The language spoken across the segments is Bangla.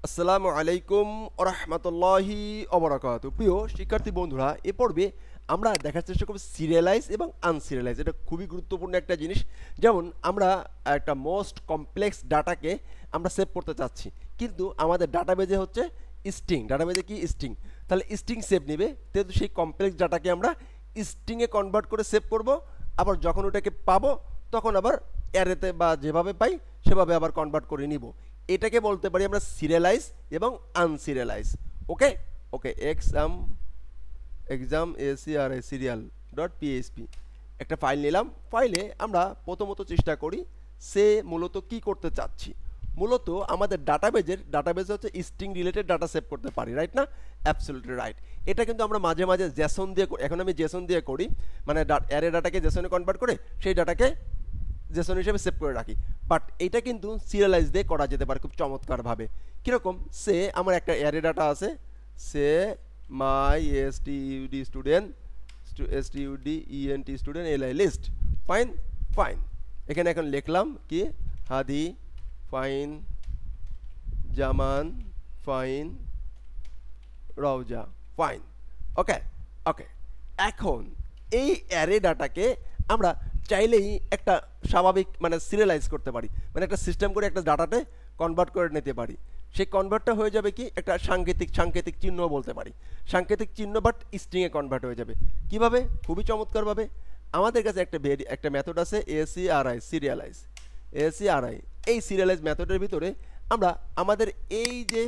আসসালামু আলাইকুম ওরহমতুল্লাহি ওবরাকাতু। প্রিয় শিক্ষার্থী বন্ধুরা, এ পর্বে আমরা দেখার চেষ্টা করব সিরিয়ালাইজ এবং আনসিরিয়ালাইজ। এটা খুবই গুরুত্বপূর্ণ একটা জিনিস। যেমন আমরা একটা মোস্ট কমপ্লেক্স ডাটাকে আমরা সেভ করতে চাচ্ছি, কিন্তু আমাদের ডাটাবেজে হচ্ছে স্ট্রিং। ডাটাবেজে কি স্ট্রিং, তাহলে স্ট্রিং সেভ নেবে, যেহেতু সেই কমপ্লেক্স ডাটাকে আমরা স্ট্রিংয়ে কনভার্ট করে সেভ করব। আবার যখন ওটাকে পাবো তখন আবার অ্যারেতে বা যেভাবে পাই সেভাবে আবার কনভার্ট করে নিব। এটাকে বলতে পারি আমরা সিরিয়ালাইজ এবং আনসিরিয়ালাইজ। ওকে ওকে এক্সাম এসিআরআই সিরিয়াল ডট পিএইচপি একটা ফাইল নিলাম। ফাইলে আমরা প্রথমত চেষ্টা করি সে মূলত কি করতে চাচ্ছি। মূলত আমাদের ডাটাবেজ হচ্ছে স্ট্রিং রিলেটেড ডাটা সেভ করতে পারি, রাইট না? Absolutely right. এটা কিন্তু আমরা মাঝে মাঝে জেসন দিয়ে, এখন আমি জেসন দিয়ে করি, মানে অ্যারে ডাটাকে জেসনে কনভার্ট করে সেই ডাটাকে জেসন হিসেবে সেভ করে রাখি। বাট এটা কিন্তু সিরিয়ালাইজ দিয়ে করা যেতে পারে খুব চমৎকারভাবে। কীরকম? সে আমার একটা অ্যারে ডাটা আছে, say my S T U D student student L I list. Fine fine. এখানে এখন লিখলাম কি, Hadi fine Zaman fine Rawza fine. Okay okay. এখন এই অ্যারে ডাটাকে আমরা চাইলেই একটা স্বাভাবিক মানে সিরিয়ালাইজ করতে পারি, মানে একটা সিস্টেম করে একটা ডাটাতে কনভার্ট করে নিতে পারি। সেই কনভার্টটা হয়ে যাবে কি, একটা সাংকেতিক চিহ্ন বলতে পারি। সাংকেতিক চিহ্ন বাট স্ট্রিংয়ে কনভার্ট হয়ে যাবে। কিভাবে? খুবই চমৎকারভাবে। আমাদের কাছে একটা মেথড আছে এসিআরআই, সিরিয়ালাইজ। এসিআরআই এই সিরিয়ালাইজ মেথডের ভিতরে আমরা আমাদের এই যে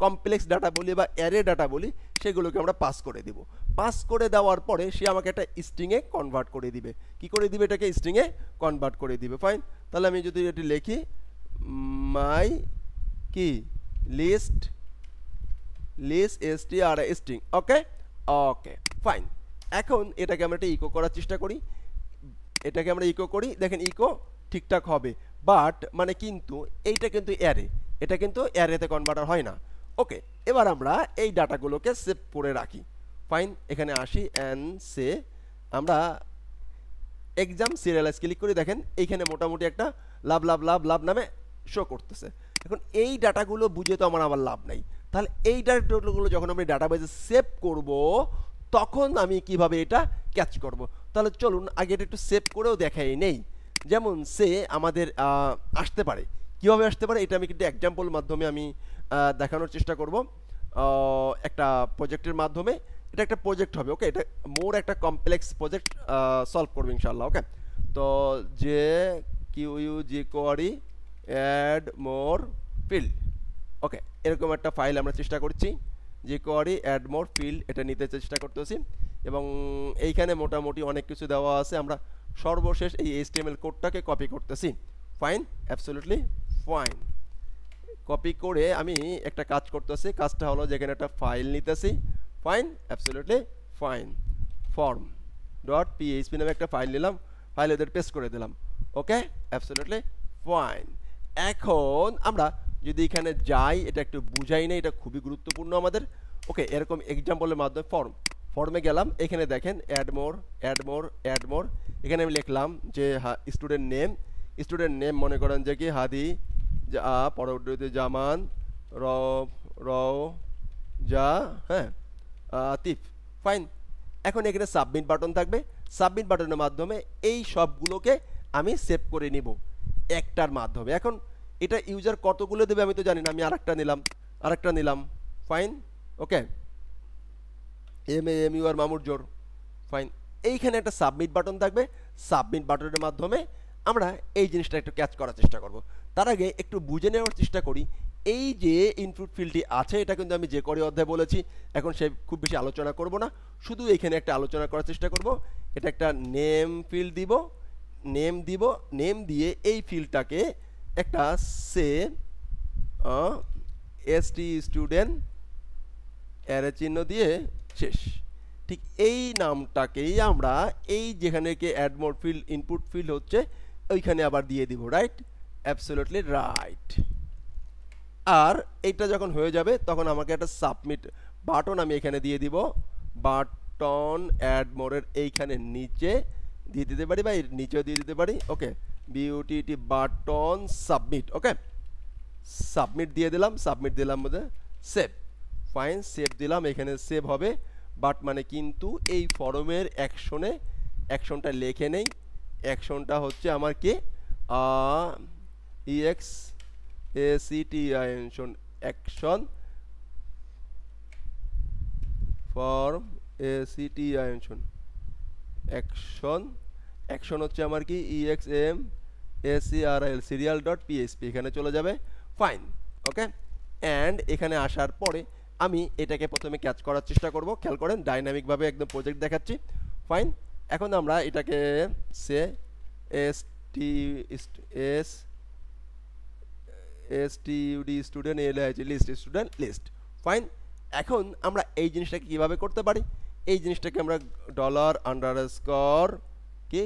কমপ্লেক্স ডাটা বলি বা অ্যারে ডাটা বলি সেগুলোকে আমরা পাস করে দিব। পাস করে দেওয়ার পরে সে আমাকে একটা স্ট্রিংয়ে কনভার্ট করে দিবে। কি করে দিবে? এটাকে স্ট্রিংয়ে কনভার্ট করে দিবে। ফাইন। তাহলে আমি যদি এটি লিখি মাই কি লিস্ট এসটিআর স্ট্রিং। ওকে ওকে ফাইন। এখন এটাকে আমরা একটা ইকো করার চেষ্টা করি। এটাকে আমরা ইকো করি, দেখেন ইকো ঠিকঠাক হবে। বাট মানে কিন্তু এইটা কিন্তু অ্যারে, এটা কিন্তু অ্যারেতে কনভার্টার হয় না। ওকে, এবার আমরা এই ডাটাগুলোকে সেভ করে রাখি। ফাইন। এখানে আসি অ্যান্ড সে আমরা এক্সাম সিরিয়ালাইজ ক্লিক করি। দেখেন এইখানে মোটামুটি একটা লাভ লাভ লাভ লাভ নামে শো করতেছে। এখন এই ডাটাগুলো বুঝে তো আমার আবার লাভ নাই। তাহলে এই ডাটাগুলো যখন আমি ডাটাবেজে সেভ করব তখন আমি কিভাবে এটা ক্যাচ করব। তাহলে চলুন আগে এটা একটু সেভ করেও দেখাই নেই। যেমন সে আমাদের আসতে পারে, কীভাবে আসতে পারে এটা আমি কিন্তু এক্সাম্পল মাধ্যমে আমি দেখানোর চেষ্টা করব একটা প্রজেক্টের মাধ্যমে। এটা একটা প্রজেক্ট হবে। ওকে, এটা মোর একটা কমপ্লেক্স প্রজেক্ট সলভ করবে ইনশাআল্লাহ। ওকে, তো যে কিউইউজি কোয়ারি অ্যাড মোর ফিল্ড। ওকে, এরকম একটা ফাইল আমরা চেষ্টা করছি, যে কোয়ারি অ্যাড মোর ফিল্ড, এটা নিতে চেষ্টা করতেছি। এবং এইখানে মোটামুটি অনেক কিছু দেওয়া আছে। আমরা সর্বশেষ এই এইচটিএমএল কোডটাকে কপি করতেছি। Fine, absolutely fine. কপি করে আমি একটা কাজ করতেছি। কাজটা হলো যেখানে একটা ফাইল নিতেছি। Fine, absolutely fine. Form dot PHP নামে একটা ফাইল নিলাম, ফাইল ওদের পেস্ট করে দিলাম। ওকে, অ্যাবসলিউটলি ফাইন। এখন আমরা যদি এখানে যাই, এটা একটু বুঝাই নেই, এটা খুবই গুরুত্বপূর্ণ আমাদের। ওকে, এরকম এক্সাম্পলের মাধ্যমে ফর্মে গেলাম। এখানে দেখেন অ্যাড মোর। এখানে আমি লিখলাম যে স্টুডেন্ট নেম মনে করেন যে কি হাদি পরবর্তীতে জামান র যা, হ্যাঁ, আতিফ। ফাইন। এখন এখানে সাবমিট বাটন থাকবে। সাবমিট বাটনের মাধ্যমে এই সবগুলোকে আমি সেভ করে নিব একটার মাধ্যমে। এখন এটা ইউজার কতগুলো দেবে আমি তো জানি না, আমি আরেকটা নিলাম। ফাইন। ওকে, MAMUR মামুরজোর। ফাইন। এইখানে একটা সাবমিট বাটন থাকবে। সাবমিট বাটনের মাধ্যমে আমরা এই জিনিসটা একটু ক্যাচ করার চেষ্টা করব। তার আগে একটু বুঝে নেওয়ার চেষ্টা করি, এই যে ইনপুট ফিল্ডটি আছে এটা কিন্তু আমি যে করে অধ্যায় বলেছি, এখন সে খুব বেশি আলোচনা করব না, শুধু এখানে একটা আলোচনা করার চেষ্টা করব। এটা একটা নেম ফিল্ড দিব, নেম দিয়ে এই ফিল্ডটাকে একটা সে এসটি স্টুডেন্ট অ্যারে চিহ্ন দিয়ে শেষ। ঠিক এই নামটাকেই আমরা এই যেখানে কি add more field input field হচ্ছে ওইখানে আবার দিয়ে দিব। Right, absolutely right. আর এইটা যখন হয়ে যাবে তখন আমাকে একটা সাবমিট বাটন আমি এখানে দিয়ে দিব। বাটন অ্যাড মোরের এইখানে নিচে দিয়ে দিতে পারি বা এর নিচেও দিয়ে দিতে পারি। ওকে, বিউটিটি বাটন সাবমিট। ওকে, সাবমিট দিয়ে দিলাম, সাবমিট দিলাম মধ্যে সেভ, ফাইন সেভ দিলাম, এখানে সেভ হবে। বাট মানে কিন্তু এই ফরমের অ্যাকশনটা লেখে নেই। অ্যাকশনটা হচ্ছে আমার কি EX ACTION action form ACTION action হচ্ছে আমার কি EXM ACRL serial dot PHP এখানে চলে যাবে। Fine, okay. অ্যান্ড এখানে আসার পরে আমি এটাকে প্রথমে ক্যাচ করার চেষ্টা করব। খেয়াল করেন ডাইনামিকভাবে একদম প্রজেক্ট দেখাচ্ছি। ফাইন, এখন আমরা এটাকে সে স্টুডেন্ট লিস্ট। ফাইন, এখন আমরা এই জিনিসটাকে কীভাবে করতে পারি, এই জিনিসটাকে আমরা $_ কি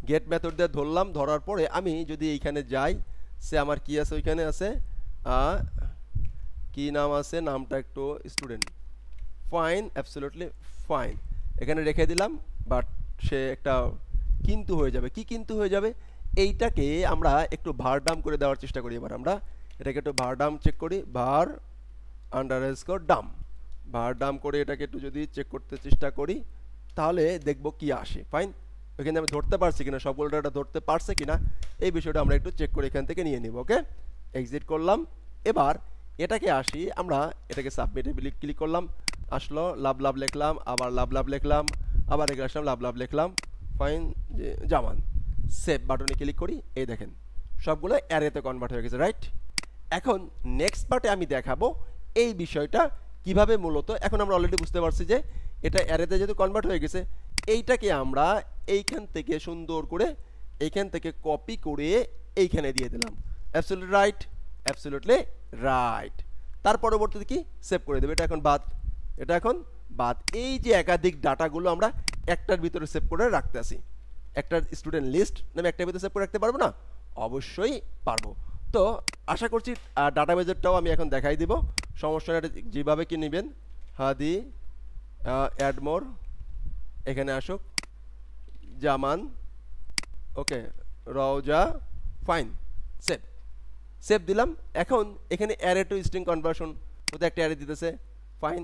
গেট মেথড দিয়ে ধরলাম। ধরার পরে আমি যদি এইখানে যাই, সে আমার কি আছে, ওইখানে আছে কি নাম আছে, নামটা একটু স্টুডেন্ট। ফাইন, অ্যাবসলিউটলি ফাইন, এখানে রেখে দিলাম। বাট সে একটা কিন্তু হয়ে যাবে। কি কিন্তু হয়ে যাবে, এইটাকে আমরা একটু ভারডাম করে দেওয়ার চেষ্টা করি। এবার আমরা এটাকে একটু ভারডাম চেক করি, ভারডাম করে এটাকে একটু যদি চেক করতে চেষ্টা করি, তাহলে দেখব কি আসে। ফাইন, ওইখানে আমি ধরতে পারছি কিনা, সবগুলো ডাটা ধরতে পারছে কিনা, এই বিষয়টা আমরা একটু চেক করে এখান থেকে নিয়ে নিব। ওকে, এক্সিট করলাম। এবার এটাকে আসি, আমরা এটাকে সাবমিটে ক্লিক করলাম, আসলো লাভ লিখলাম, আবার লাভ লিখলাম, আবার এখানে আসলাম লাভ লিখলাম। ফাইন, যে জামান, সেভ বাটনে ক্লিক করি, এই দেখেন সবগুলো অ্যারেতে কনভার্ট হয়ে গেছে, রাইট। এখন নেক্সট পার্টে আমি দেখাবো এই বিষয়টা কিভাবে মূলত, এখন আমরা অলরেডি বুঝতে পারছি যে এটা অ্যারেতে যেহেতু কনভার্ট হয়ে গেছে, এইটাকে আমরা এইখান থেকে সুন্দর করে এইখান থেকে কপি করে এইখানে দিয়ে দিলাম। Absolutely right. তার পরবর্তীতে কি সেভ করে দেবে। এটা এখন বাদ। এই যে একাধিক ডাটাগুলো আমরা একটার ভিতরে সেভ করে রাখতে আসি, একটা স্টুডেন্ট লিস্ট নামে একটার ভিতরে সেভ করে রাখতে পারবো না? অবশ্যই পারবো। তো আশা করছি ডাটাবেজেরটাও আমি এখন দেখাই দিব। সমস্যা যেভাবে কি নেবেন, হাদি অ্যাডমোর, এখানে আসুক জামান, ওকে রওজা, ফাইন, সেভ দিলাম। এখন এখানে অ্যারে টু স্ট্রিং কনভার্সন হতে একটা অ্যারে দিতেছে। ফাইন,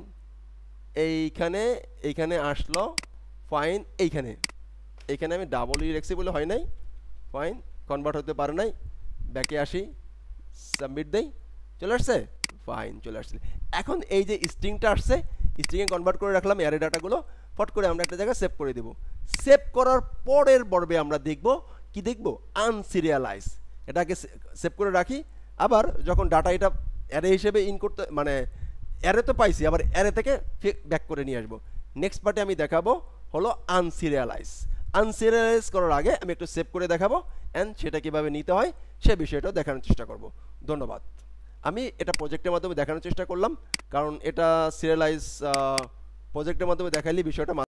এইখানে আসলো। ফাইন, এইখানে আমি ডাবল রাখছি বলে হয় নাই। ফাইন, কনভার্ট হতে পারে নাই। ব্যাকে আসি, সাবমিট দেই, চলে আসছে। ফাইন, চলে আসছে। এখন এই যে স্ট্রিংটা আসছে, স্ট্রিংয়ে কনভার্ট করে রাখলাম অ্যারে ডাটাগুলো, ফট করে আমরা একটা জায়গায় সেভ করে দেব। সেভ করার পরের পর্বে আমরা দেখব কি দেখব, আনসিরিয়ালাইজ। এটাকে সেভ করে রাখি, আবার যখন ডাটা এটা অ্যারে হিসেবে ইন করতে, মানে অ্যারে তো পাইছি, আবার অ্যারে থেকে ব্যাক করে নিয়ে আসবো। নেক্সট পার্টে আমি দেখাবো হলো আনসিরিয়ালাইজ করার আগে আমি একটু সেভ করে দেখাবো, অ্যান্ড সেটা কীভাবে নিতে হয় সে বিষয়টাও দেখানোর চেষ্টা করব। ধন্যবাদ। আমি এটা প্রজেক্টের মাধ্যমে দেখানোর চেষ্টা করলাম, কারণ এটা সিরিয়ালাইজ প্রজেক্টের মাধ্যমে দেখাইলে বিষয়টা